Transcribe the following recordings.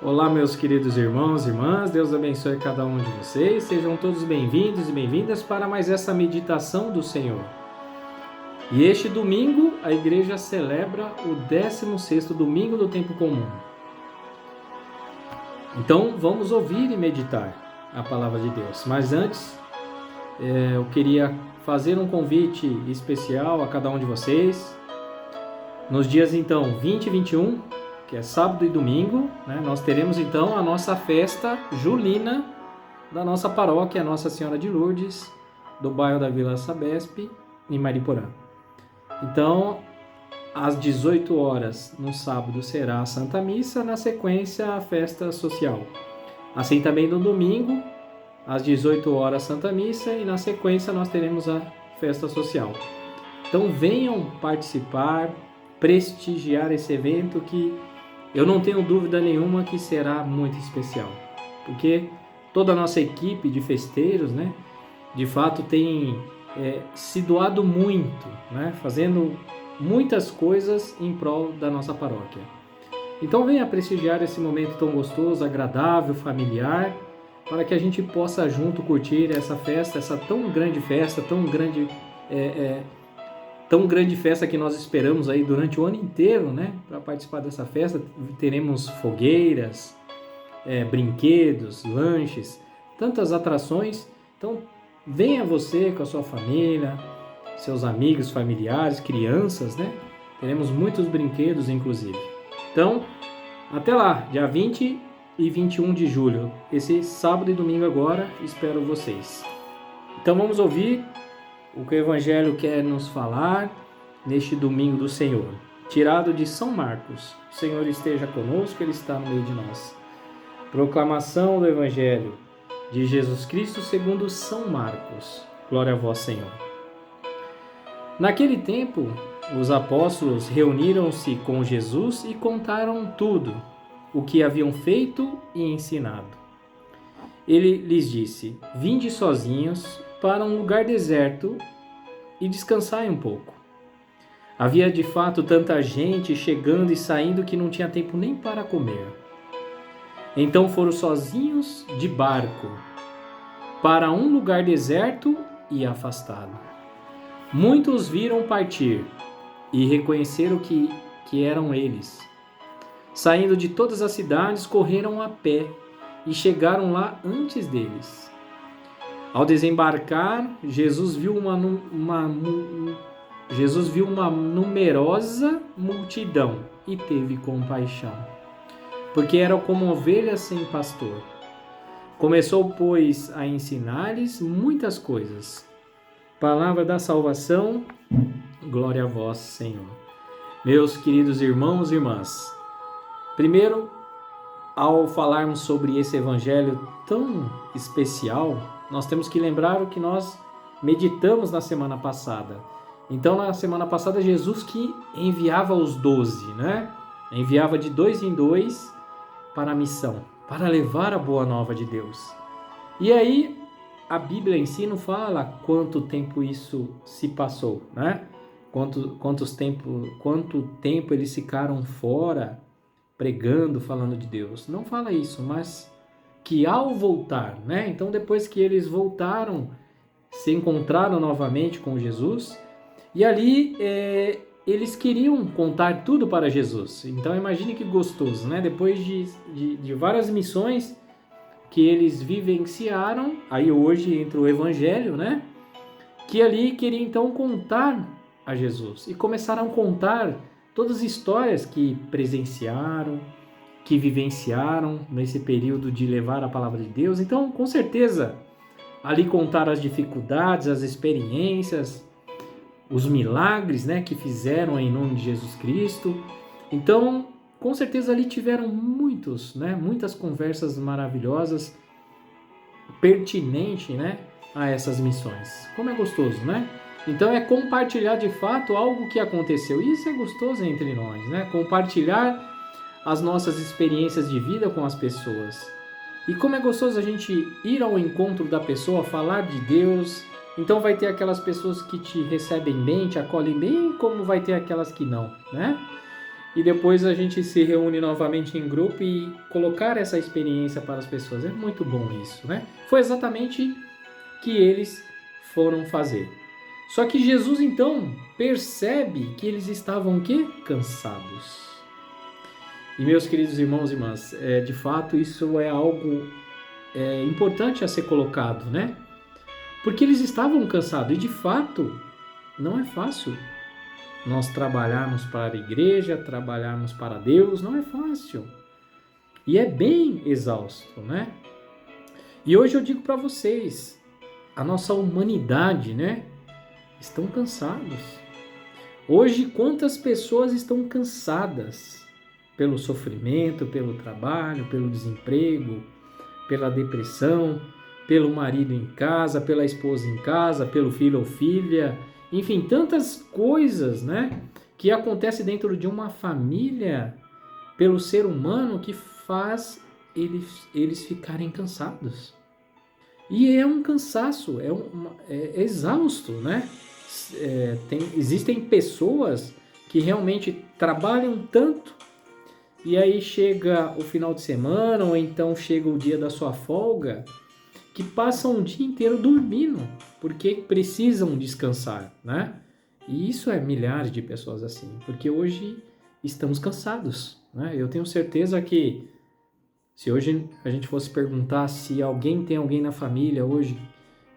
Olá, meus queridos irmãos e irmãs, Deus abençoe cada um de vocês, sejam todos bem-vindos e bem-vindas para mais essa meditação do Senhor. E este domingo a igreja celebra o 16º domingo do tempo comum. Então vamos ouvir e meditar a palavra de Deus. Mas antes, eu queria fazer um convite especial a cada um de vocês. Nos dias então 20 e 21, que é sábado e domingo, nós teremos então a nossa festa julina da nossa paróquia, Nossa Senhora de Lourdes, do bairro da Vila Sabesp, em Mariporã. Então, às 18 horas no sábado será a Santa Missa, na sequência a festa social. Assim também no domingo, às 18 horas Santa Missa e na sequência nós teremos a festa social. Então venham participar, prestigiar esse evento que eu não tenho dúvida nenhuma que será muito especial, porque toda a nossa equipe de festeiros, de fato tem se doado muito, fazendo muitas coisas em prol da nossa paróquia. Então venha prestigiar esse momento tão gostoso, agradável, familiar, para que a gente possa junto curtir essa festa, essa tão grande festa, tão grande festa que nós esperamos aí durante o ano inteiro, para participar dessa festa. Teremos fogueiras, brinquedos, lanches, tantas atrações. Então venha você com a sua família, seus amigos, familiares, crianças, Teremos muitos brinquedos, inclusive. Então, até lá, dia 20 e 21 de julho, esse sábado e domingo agora, espero vocês. Então vamos ouvir o que o Evangelho quer nos falar neste domingo do Senhor, tirado de São Marcos. O Senhor esteja conosco, Ele está no meio de nós. Proclamação do Evangelho de Jesus Cristo segundo São Marcos. Glória a vós, Senhor. Naquele tempo, os apóstolos reuniram-se com Jesus e contaram tudo o que haviam feito e ensinado. Ele lhes disse: vinde sozinhos para um lugar deserto e descansai um pouco. Havia de fato tanta gente chegando e saindo que não tinha tempo nem para comer. Então foram sozinhos de barco para um lugar deserto e afastado. Muitos viram partir e reconheceram que eram eles. Saindo de todas as cidades, correram a pé e chegaram lá antes deles. Ao desembarcar, Jesus viu uma numerosa multidão e teve compaixão, porque eram como ovelhas sem pastor. Começou, pois, a ensinar-lhes muitas coisas. Palavra da salvação, glória a vós, Senhor. Meus queridos irmãos e irmãs, primeiro, ao falarmos sobre esse evangelho tão especial, nós temos que lembrar o que nós meditamos na semana passada. Então, na semana passada, Jesus que enviava os 12, Enviava de 2 em 2 para a missão, para levar a boa nova de Deus. E aí, a Bíblia em si não fala quanto tempo isso se passou, Quanto tempo eles ficaram fora, pregando, falando de Deus. Não fala isso, mas que ao voltar, Então, depois que eles voltaram, se encontraram novamente com Jesus, e ali eles queriam contar tudo para Jesus. Então, imagine que gostoso, Depois de várias missões que eles vivenciaram, aí hoje entra o Evangelho, Que ali queriam então contar a Jesus. E começaram a contar todas as histórias que presenciaram, que vivenciaram nesse período de levar a palavra de Deus. Então, com certeza, ali contaram as dificuldades, as experiências, os milagres, que fizeram em nome de Jesus Cristo. Então, com certeza ali tiveram muitas conversas maravilhosas, pertinentes, a essas missões. Como é gostoso, Então é compartilhar de fato algo que aconteceu. Isso é gostoso entre nós, Compartilhar as nossas experiências de vida com as pessoas. E como é gostoso a gente ir ao encontro da pessoa, falar de Deus. Então vai ter aquelas pessoas que te recebem bem, te acolhem bem, como vai ter aquelas que não, e depois a gente se reúne novamente em grupo e colocar essa experiência para as pessoas. É muito bom isso, né? Foi exatamente o que eles foram fazer. Só que Jesus então percebe que eles estavam o quê? Cansados. E meus queridos irmãos e irmãs, de fato isso é algo importante a ser colocado, né? Porque eles estavam cansados e de fato não é fácil nós trabalharmos para a igreja, trabalharmos para Deus, não é fácil. E é bem exausto, né? E hoje eu digo para vocês, a nossa humanidade, né? Estão cansados. Hoje, quantas pessoas estão cansadas pelo sofrimento, pelo trabalho, pelo desemprego, pela depressão, pelo marido em casa, pela esposa em casa, pelo filho ou filha, enfim, tantas coisas, né, que acontecem dentro de uma família, pelo ser humano, que faz eles ficarem cansados. E é um cansaço, é exausto, né? Existem pessoas que realmente trabalham tanto e aí chega o final de semana ou então chega o dia da sua folga que passam o dia inteiro dormindo porque precisam descansar, né? E isso é milhares de pessoas assim, porque hoje estamos cansados, né? Eu tenho certeza que se hoje a gente fosse perguntar se tem alguém na família hoje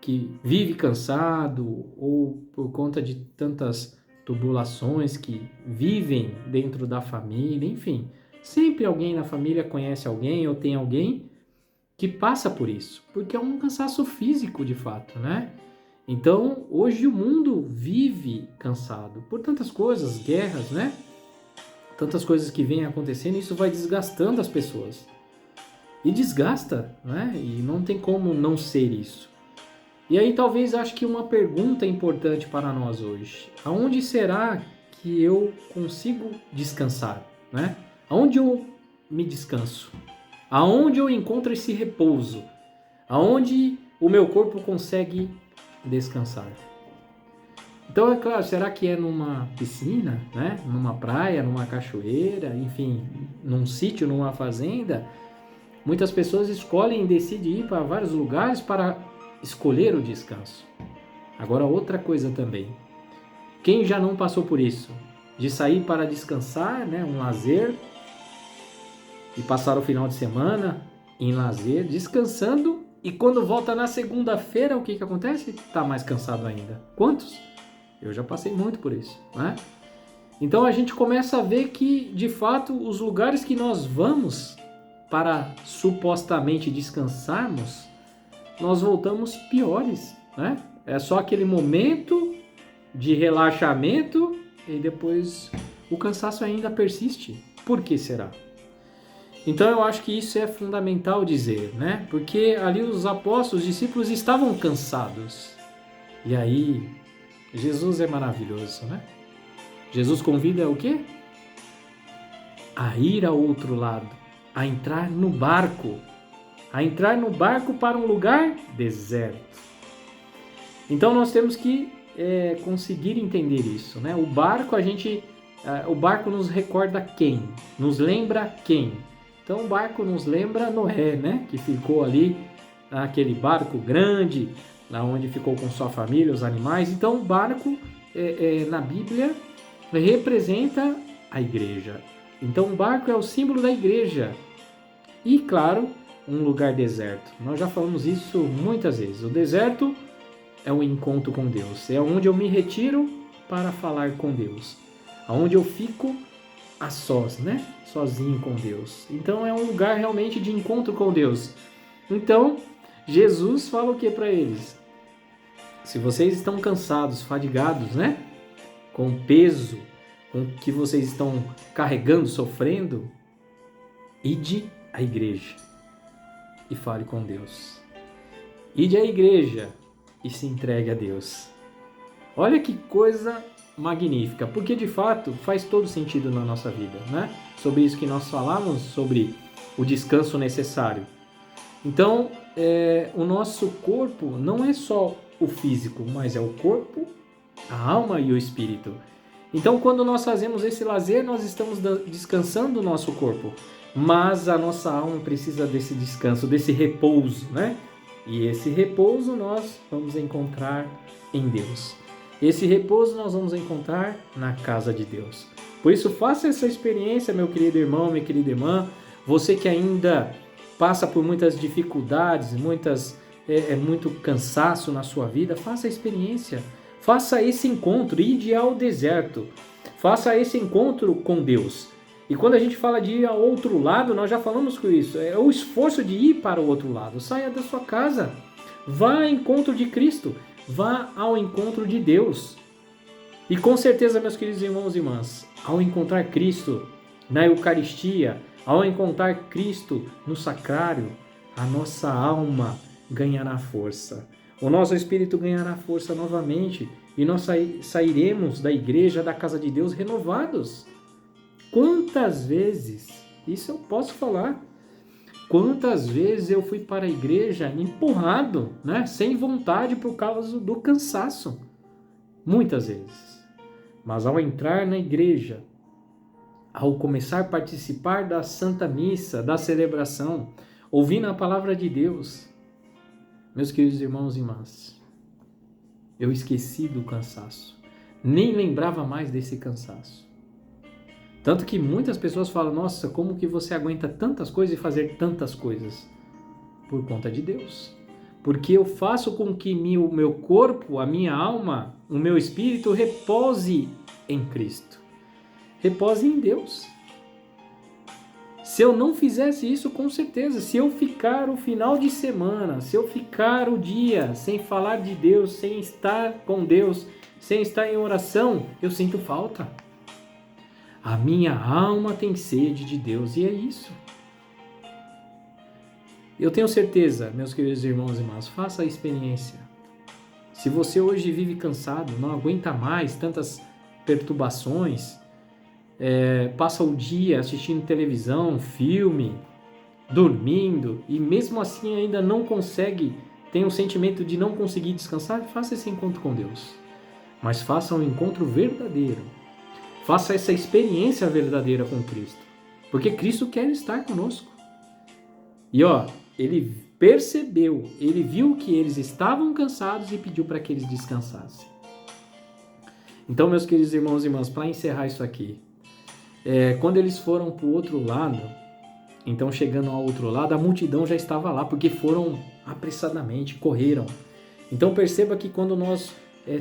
que vive cansado ou por conta de tantas tubulações que vivem dentro da família, enfim, sempre alguém na família conhece alguém ou tem alguém que passa por isso, porque é um cansaço físico de fato, né? Então, hoje o mundo vive cansado por tantas coisas, guerras, né? Tantas coisas que vêm acontecendo, e isso vai desgastando as pessoas. E desgasta, né? E não tem como não ser isso. E aí talvez acho que uma pergunta importante para nós hoje. Aonde será que eu consigo descansar, né? Aonde eu me descanso? Aonde eu encontro esse repouso? Aonde o meu corpo consegue descansar? Então, é claro, será que é numa piscina, né? Numa praia, numa cachoeira, enfim, num sítio, numa fazenda? Muitas pessoas escolhem e decidem ir para vários lugares para escolher o descanso. Agora, outra coisa também. Quem já não passou por isso? De sair para descansar, né? Um lazer, e passar o final de semana em lazer, descansando, e quando volta na segunda-feira, o que acontece? Está mais cansado ainda. Quantos? Eu já passei muito por isso, né? Então a gente começa a ver que, de fato, os lugares que nós vamos para supostamente descansarmos, nós voltamos piores, né? É só aquele momento de relaxamento e depois o cansaço ainda persiste. Por que será? Então eu acho que isso é fundamental dizer, né? Porque ali os apóstolos, os discípulos estavam cansados. E aí, Jesus é maravilhoso, né? Jesus convida o quê? A ir ao outro lado, a entrar no barco para um lugar deserto. Então nós temos que conseguir entender isso, né? O barco nos recorda quem? Nos lembra quem? Então o barco nos lembra Noé, né? Que ficou ali naquele barco grande, onde ficou com sua família, os animais. Então o barco na Bíblia representa a igreja. Então o barco é o símbolo da igreja. E claro, um lugar deserto. Nós já falamos isso muitas vezes. O deserto é um encontro com Deus. É onde eu me retiro para falar com Deus. Onde eu fico a sós, né? Sozinho com Deus. Então é um lugar realmente de encontro com Deus. Então, Jesus fala o que para eles? Se vocês estão cansados, fadigados, né? Com o peso com o que vocês estão carregando, sofrendo, ide à igreja e fale com Deus. Ide à igreja e se entregue a Deus. Olha que coisa magnífica, porque de fato faz todo sentido na nossa vida, né? Sobre isso que nós falamos, sobre o descanso necessário. Então, o nosso corpo não é só o físico, mas é o corpo, a alma e o espírito. Então, quando nós fazemos esse lazer, nós estamos descansando o nosso corpo. Mas a nossa alma precisa desse descanso, desse repouso, né? E esse repouso nós vamos encontrar em Deus. Esse repouso nós vamos encontrar na casa de Deus. Por isso, faça essa experiência, meu querido irmão, minha querida irmã. Você que ainda passa por muitas dificuldades, muito cansaço na sua vida, faça a experiência. Faça esse encontro, ide ao deserto. Faça esse encontro com Deus. E quando a gente fala de ir ao outro lado, nós já falamos com isso. É o esforço de ir para o outro lado. Saia da sua casa. Vá ao encontro de Cristo. Vá ao encontro de Deus. E com certeza, meus queridos irmãos e irmãs, ao encontrar Cristo na Eucaristia, ao encontrar Cristo no sacrário, a nossa alma ganhará força. O nosso espírito ganhará força novamente e nós sairemos da igreja, da casa de Deus, renovados. Quantas vezes, isso eu posso falar, quantas vezes eu fui para a igreja empurrado, né, sem vontade por causa do cansaço. Muitas vezes. Mas ao entrar na igreja, ao começar a participar da Santa Missa, da celebração, ouvindo a palavra de Deus, meus queridos irmãos e irmãs, eu esqueci do cansaço. Nem lembrava mais desse cansaço. Tanto que muitas pessoas falam, nossa, como que você aguenta tantas coisas e fazer tantas coisas? Por conta de Deus. Porque eu faço com que o meu corpo, a minha alma, o meu espírito repouse em Cristo. Repose em Deus. Se eu não fizesse isso, com certeza, se eu ficar o final de semana, se eu ficar o dia sem falar de Deus, sem estar com Deus, sem estar em oração, eu sinto falta. A minha alma tem sede de Deus e é isso. Eu tenho certeza, meus queridos irmãos e irmãs, faça a experiência. Se você hoje vive cansado, não aguenta mais tantas perturbações, passa o dia assistindo televisão, filme, dormindo, e mesmo assim ainda não consegue, tem um sentimento de não conseguir descansar, faça esse encontro com Deus. Mas faça um encontro verdadeiro. Faça essa experiência verdadeira com Cristo. Porque Cristo quer estar conosco. E ele percebeu, ele viu que eles estavam cansados e pediu para que eles descansassem. Então, meus queridos irmãos e irmãs, para encerrar isso aqui, quando eles foram para o outro lado, então chegando ao outro lado, a multidão já estava lá, porque foram apressadamente, correram. Então perceba que quando nós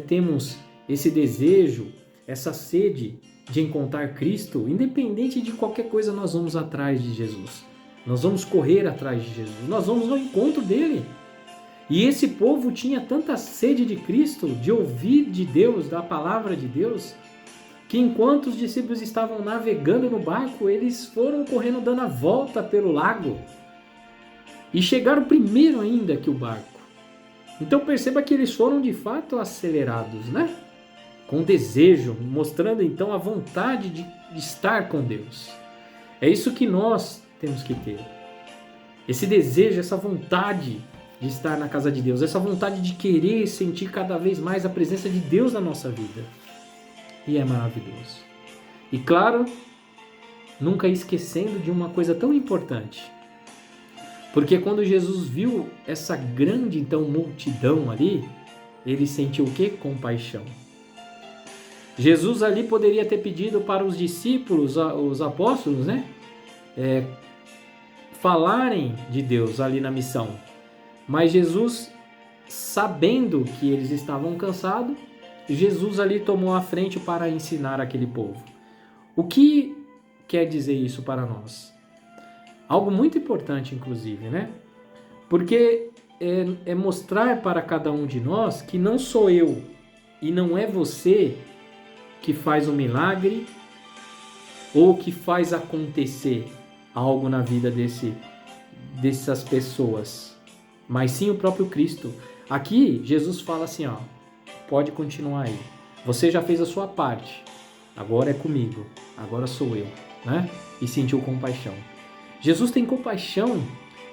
temos esse desejo, essa sede de encontrar Cristo, independente de qualquer coisa, nós vamos atrás de Jesus. Nós vamos correr atrás de Jesus. Nós vamos ao encontro dele. E esse povo tinha tanta sede de Cristo, de ouvir de Deus, da palavra de Deus, que enquanto os discípulos estavam navegando no barco, eles foram correndo dando a volta pelo lago. E chegaram primeiro ainda que o barco. Então perceba que eles foram de fato acelerados, né? Com desejo, mostrando então a vontade de estar com Deus. É isso que nós temos que ter. Esse desejo, essa vontade de estar na casa de Deus, essa vontade de querer sentir cada vez mais a presença de Deus na nossa vida. E é maravilhoso. E claro, nunca esquecendo de uma coisa tão importante. Porque quando Jesus viu essa grande então multidão ali, ele sentiu o quê? Compaixão. Jesus ali poderia ter pedido para os discípulos, os apóstolos, né? Falarem de Deus ali na missão. Mas Jesus, sabendo que eles estavam cansados, Jesus ali tomou a frente para ensinar aquele povo. O que quer dizer isso para nós? Algo muito importante, inclusive, né? Porque é mostrar para cada um de nós que não sou eu e não é você que faz o milagre ou que faz acontecer algo na vida dessas pessoas, mas sim o próprio Cristo. Aqui, Jesus fala assim, pode continuar aí. Você já fez a sua parte, agora é comigo, agora sou eu, né? E sentiu compaixão. Jesus tem compaixão,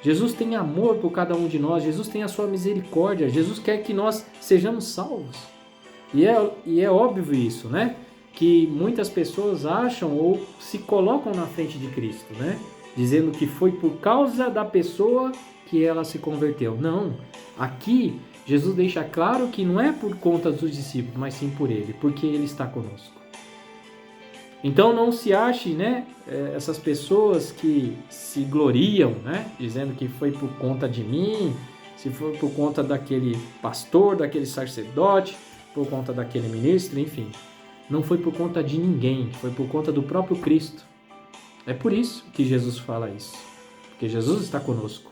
Jesus tem amor por cada um de nós, Jesus tem a sua misericórdia, Jesus quer que nós sejamos salvos. E é óbvio isso, né? que muitas pessoas acham ou se colocam na frente de Cristo, né? Dizendo que foi por causa da pessoa que ela se converteu. Não, aqui Jesus deixa claro que não é por conta dos discípulos, mas sim por Ele, porque Ele está conosco. Então não se ache, né, essas pessoas que se gloriam, né, dizendo que foi por conta de mim, se foi por conta daquele pastor, daquele sacerdote, por conta daquele ministro, enfim. Não foi por conta de ninguém, foi por conta do próprio Cristo. É por isso que Jesus fala isso, porque Jesus está conosco.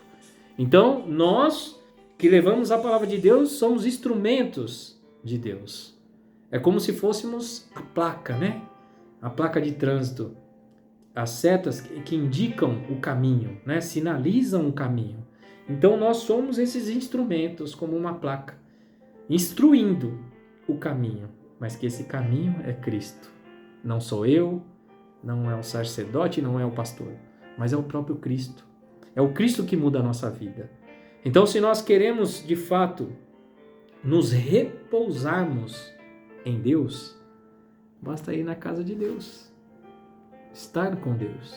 Então, nós que levamos a palavra de Deus somos instrumentos de Deus. É como se fôssemos a placa, né? A placa de trânsito, as setas que indicam o caminho, né? Sinalizam o caminho. Então, nós somos esses instrumentos, como uma placa, instruindo o caminho, mas que esse caminho é Cristo. Não sou eu, não é o sacerdote, não é o pastor, mas é o próprio Cristo. É o Cristo que muda a nossa vida. Então, se nós queremos, de fato, nos repousarmos em Deus, basta ir na casa de Deus, estar com Deus.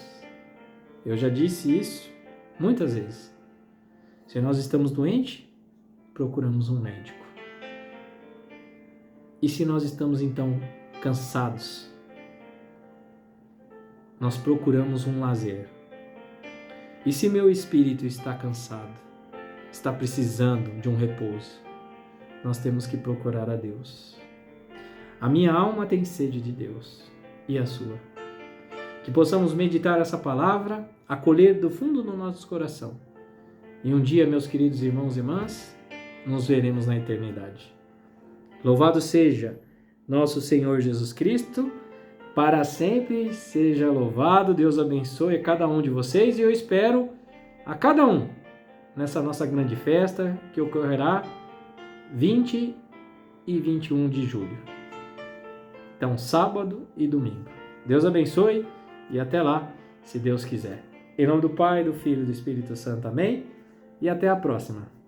Eu já disse isso muitas vezes. Se nós estamos doentes, procuramos um médico. E se nós estamos, então, cansados, nós procuramos um lazer. E se meu espírito está cansado, está precisando de um repouso, nós temos que procurar a Deus. A minha alma tem sede de Deus, e a sua. Que possamos meditar essa palavra, acolher do fundo do nosso coração. E um dia, meus queridos irmãos e irmãs, nos veremos na eternidade. Louvado seja nosso Senhor Jesus Cristo, para sempre seja louvado. Deus abençoe a cada um de vocês e eu espero a cada um nessa nossa grande festa que ocorrerá 20 e 21 de julho. Então, sábado e domingo. Deus abençoe e até lá, se Deus quiser. Em nome do Pai, do Filho e do Espírito Santo. Amém? E até a próxima.